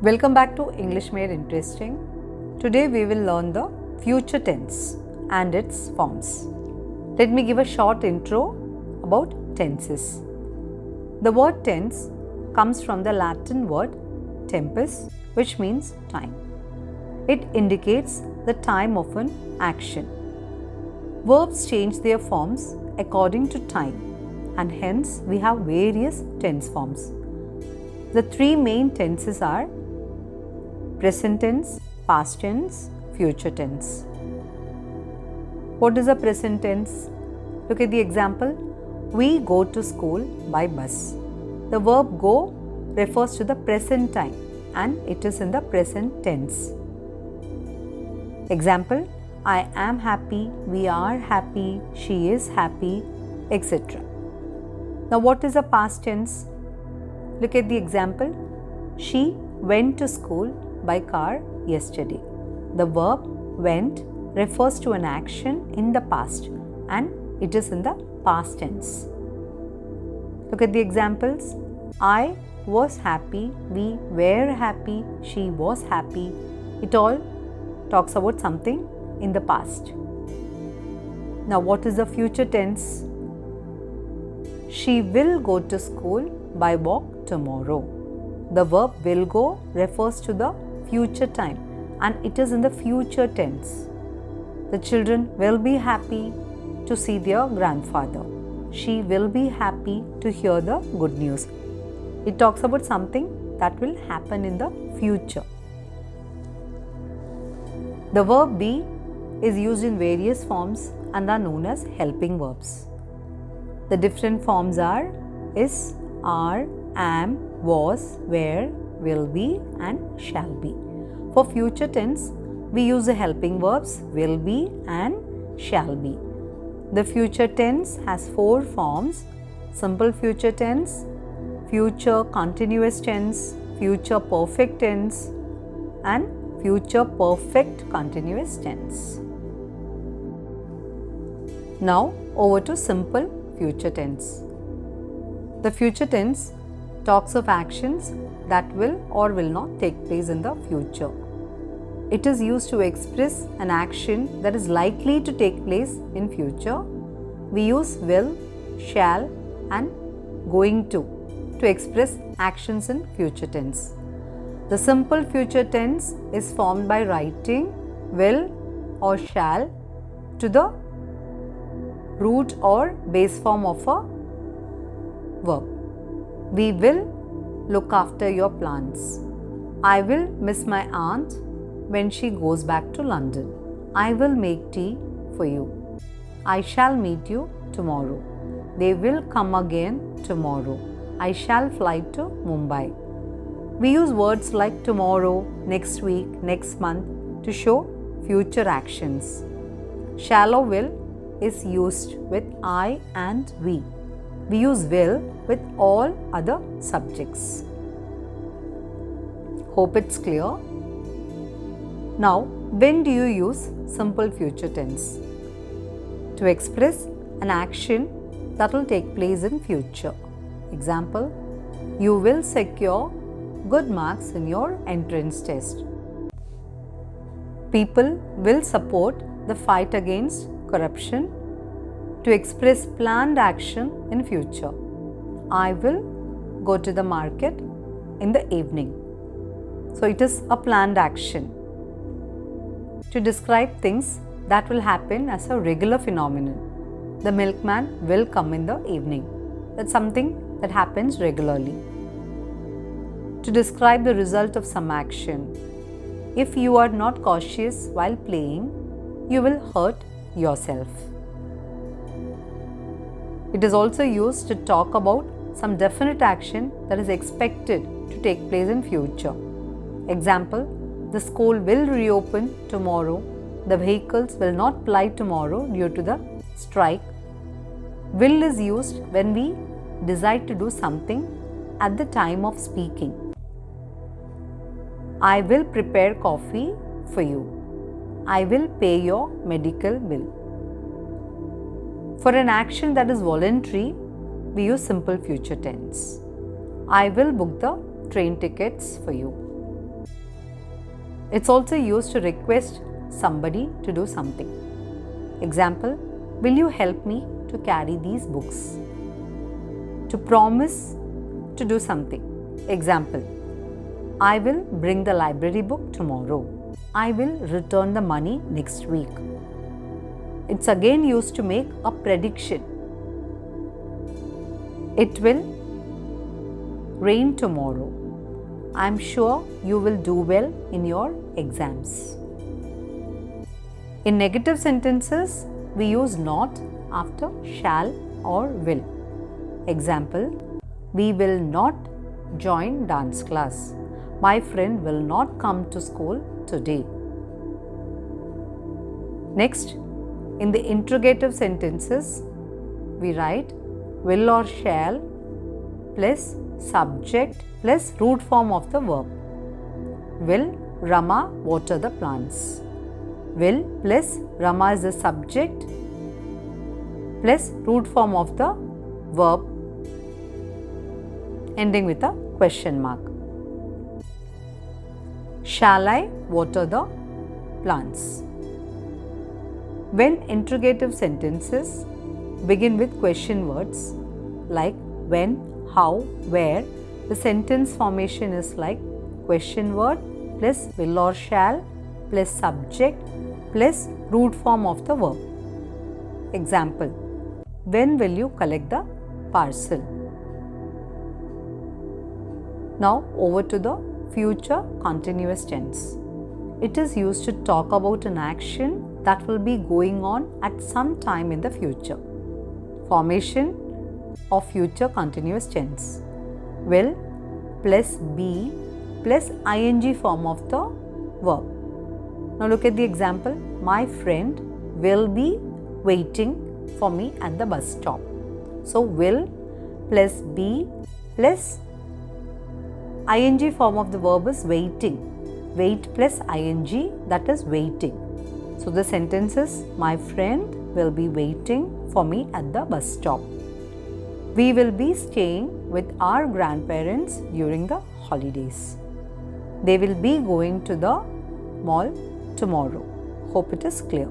Welcome back to English Made Interesting. Today we will learn the future tense and its forms. Let me give a short intro about tenses. The word tense comes from the Latin word tempus, which means time. It indicates the time of an action. Verbs change their forms according to time, and hence we have various tense forms. The three main tenses are present tense, past tense, future tense. What is a present tense? Look at the example. We go to school by bus. The verb go refers to the present time and it is in the present tense. Example, I am happy, we are happy, she is happy, etc. Now what is a past tense? Look at the example. She went to school by car yesterday. The verb went refers to an action in the past and it is in the past tense. Look at the examples. I was happy, we were happy, she was happy. It all talks about something in the past. Now what is the future tense? She will go to school by walk tomorrow. The verb will go refers to the future time and it is in the future tense. The children will be happy to see their grandfather. She will be happy to hear the good news. It talks about something that will happen in the future. The verb be is used in various forms and are known as helping verbs. The different forms are is, are, am, was, were, will be and shall be. For future tense, we use the helping verbs will be and shall be. The future tense has four forms: simple future tense, future continuous tense, future perfect tense and future perfect continuous tense. Now over to simple future tense. The future tense talks of actions that will or will not take place in the future. It is used to express an action that is likely to take place in future. We use will, shall and going to express actions in future tense. The simple future tense is formed by writing will or shall to the root or base form of a verb. We will look after your plants. I will miss my aunt when she goes back to London. I will make tea for you. I shall meet you tomorrow. They will come again tomorrow. I shall fly to Mumbai. We use words like tomorrow, next week, next month to show future actions. Shall or will is used with I and we. We use will with all other subjects. Hope it's clear. Now, when do you use simple future tense? To express an action that will take place in future. Example, you will secure good marks in your entrance test. People will support the fight against corruption. To express planned action in future. I will go to the market in the evening. So it is a planned action. To describe things that will happen as a regular phenomenon. The milkman will come in the evening. That's something that happens regularly. To describe the result of some action. If you are not cautious while playing, you will hurt yourself. It is also used to talk about some definite action that is expected to take place in future. Example, the school will reopen tomorrow. The vehicles will not ply tomorrow due to the strike. Will is used when we decide to do something at the time of speaking. I will prepare coffee for you. I will pay your medical bill. For an action that is voluntary, we use simple future tense. I will book the train tickets for you. It's also used to request somebody to do something. Example, will you help me to carry these books? To promise to do something. Example, I will bring the library book tomorrow. I will return the money next week. It's again used to make a prediction. It will rain tomorrow. I'm sure you will do well in your exams. In negative sentences, we use not after shall or will. Example, we will not join dance class. My friend will not come to school today. Next, in the interrogative sentences, we write will or shall plus subject plus root form of the verb. Will Rama water the plants? Will plus Rama is the subject plus root form of the verb ending with a question mark. Shall I water the plants? When interrogative sentences begin with question words like when, how, where, the sentence formation is like question word plus will or shall plus subject plus root form of the verb. Example, when will you collect the parcel? Now over to the future continuous tense. It is used to talk about an action that will be going on at some time in the future. Formation of future continuous tense. Will plus be plus ing form of the verb. Now look at the example. My friend will be waiting for me at the bus stop. So will plus be plus ing form of the verb is waiting. Wait plus ing, that is waiting. So the sentence is my friend will be waiting for me at the bus stop. We will be staying with our grandparents during the holidays. They will be going to the mall tomorrow. Hope it is clear.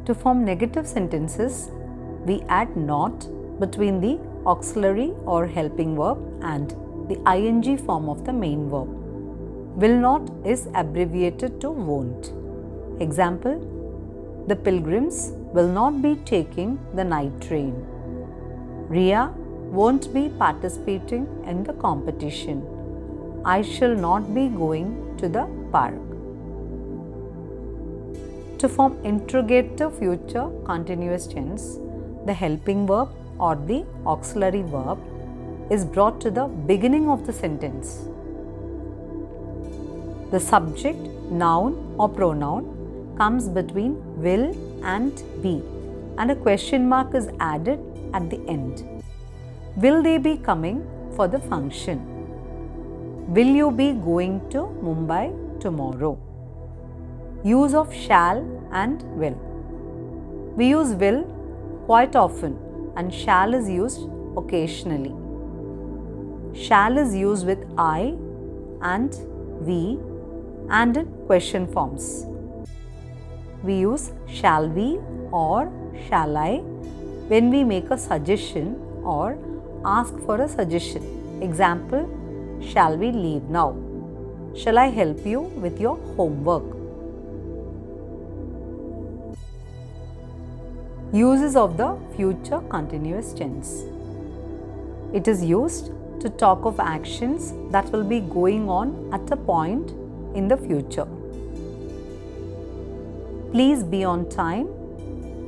To form negative sentences, we add not between the auxiliary or helping verb and the ing form of the main verb. Will not is abbreviated to won't. Example, the pilgrims will not be taking the night train. Ria won't be participating in the competition. I shall not be going to the park. To form interrogative future continuous tense, the helping verb or the auxiliary verb is brought to the beginning of the sentence. The subject, noun or pronoun comes between will and be, and a question mark is added at the end. Will they be coming for the function? Will you be going to Mumbai tomorrow? Use of shall and will. We use will quite often and shall is used occasionally. Shall is used with I and we and in question forms. We use shall we or shall I when we make a suggestion or ask for a suggestion. Example, shall we leave now? Shall I help you with your homework? Uses of the future continuous tense. It is used to talk of actions that will be going on at a point in the future. Please be on time.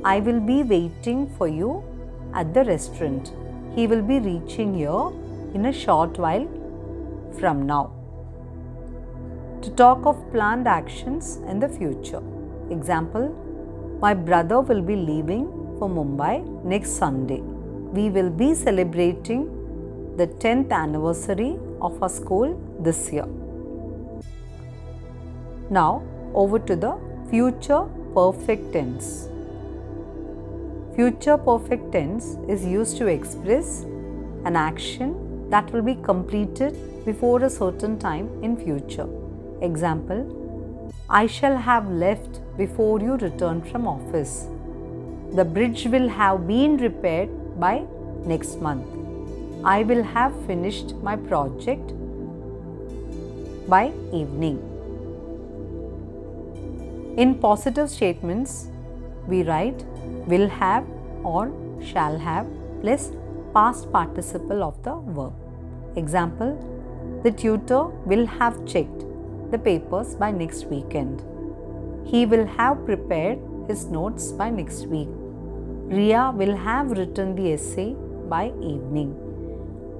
I will be waiting for you at the restaurant. He will be reaching here in a short while from now. To talk of planned actions in the future. Example, my brother will be leaving for Mumbai next Sunday. We will be celebrating the 10th anniversary of our school this year. Now over to the future perfect tense. Future perfect tense is used to express an action that will be completed before a certain time in future. Example, I shall have left before you return from office. The bridge will have been repaired by next month. I will have finished my project by evening. In positive statements, we write will have or shall have plus past participle of the verb. Example, the tutor will have checked the papers by next weekend. He will have prepared his notes by next week. Ria will have written the essay by evening.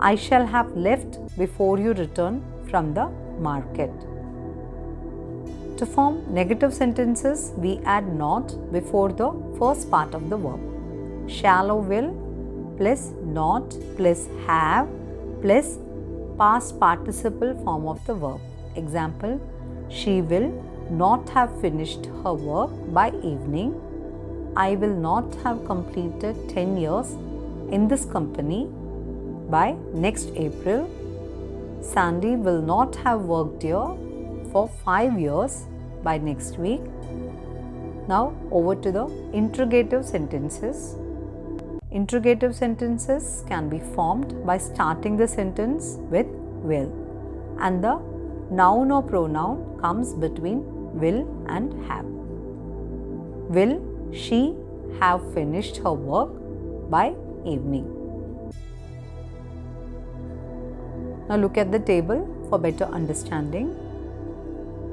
I shall have left before you return from the market. To form negative sentences, we add not before the first part of the verb. Shall or will plus not plus have plus past participle form of the verb. Example, she will not have finished her work by evening. I will not have completed 10 years in this company by next April. Sandy will not have worked here for 5 years by next week. Now over to the interrogative sentences. Interrogative sentences can be formed by starting the sentence with will, and the noun or pronoun comes between will and have. Will she have finished her work by evening? Now look at the table for better understanding.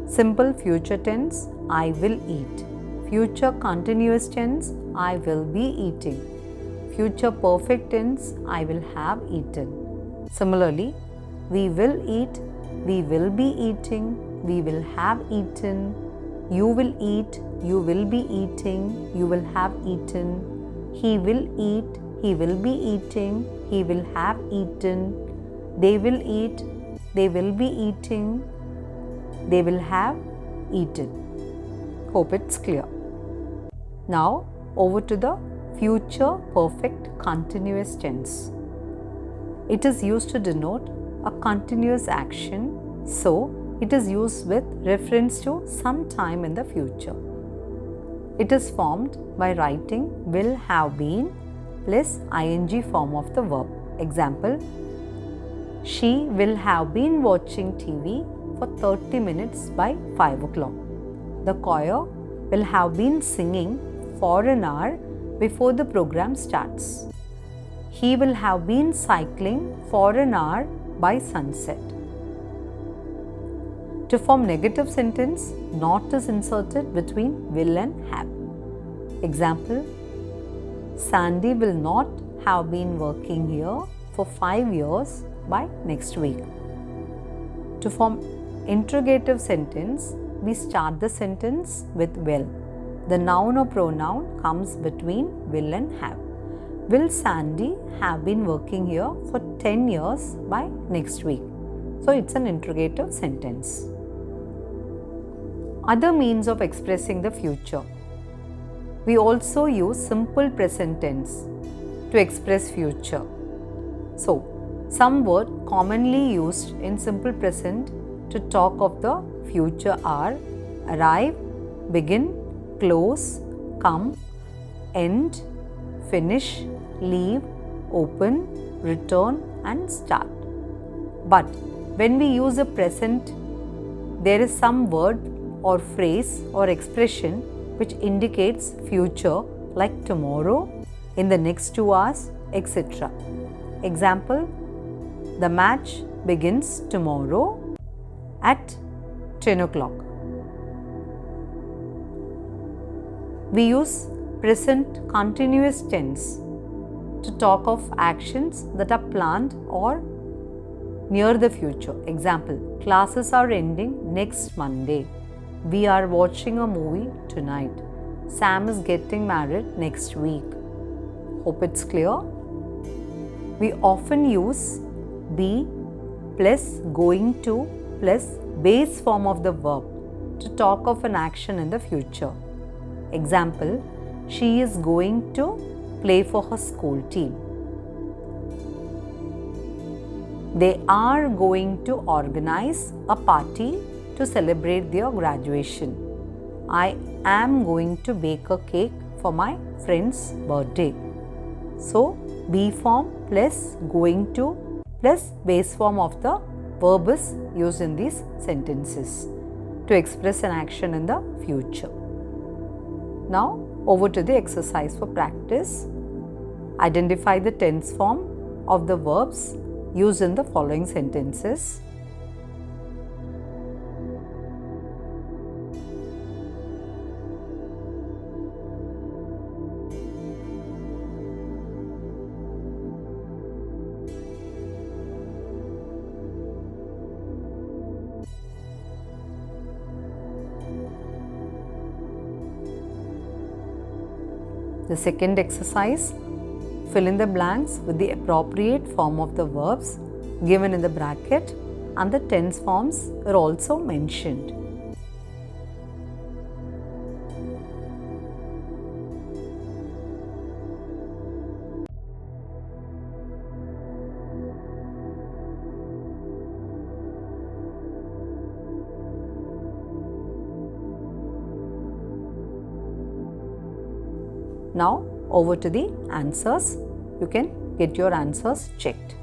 Simple future tense, I will eat. Future continuous tense, I will be eating. Future perfect tense, I will have eaten. Similarly, we will eat, we will be eating, we will have eaten. You will eat, you will be eating, you will have eaten. He will eat, he will be eating, he will have eaten. They will eat, they will be eating, they will have eaten. Hope it's clear. Now over to the future perfect continuous tense. It is used to denote a continuous action, so it is used with reference to some time in the future. It is formed by writing will have been plus ing form of the verb. Example, she will have been watching TV for 30 minutes by 5 o'clock. The choir will have been singing for an hour before the program starts. He will have been cycling for an hour by sunset. To form negative sentence, not is inserted between will and have. Example, Sandy will not have been working here for 5 years by next week. To form interrogative sentence, we start the sentence with will. The noun or pronoun comes between will and have. Will Sandy have been working here for 10 years by next week? So it's an interrogative sentence. Other means of expressing the future. We also use simple present tense to express future. So, some words commonly used in simple present to talk of the future are arrive, begin, close, come, end, finish, leave, open, return and start. But when we use a present, there is some word or phrase or expression which indicates future like tomorrow, in the next 2 hours, etc. Example, the match begins tomorrow at 10 o'clock. We use present continuous tense to talk of actions that are planned or near the future. Example, classes are ending next Monday. We are watching a movie tonight. Sam is getting married next week. Hope it's clear. We often use be plus going to plus base form of the verb to talk of an action in the future. Example, she is going to play for her school team. They are going to organize a party to celebrate their graduation. I am going to bake a cake for my friend's birthday. So, be form plus going to plus base form of the verb is used in these sentences to express an action in the future. Now, over to the exercise for practice. Identify the tense form of the verbs used in the following sentences. The second exercise, fill in the blanks with the appropriate form of the verbs given in the bracket, and the tense forms are also mentioned. Now over to the answers. You can get your answers checked.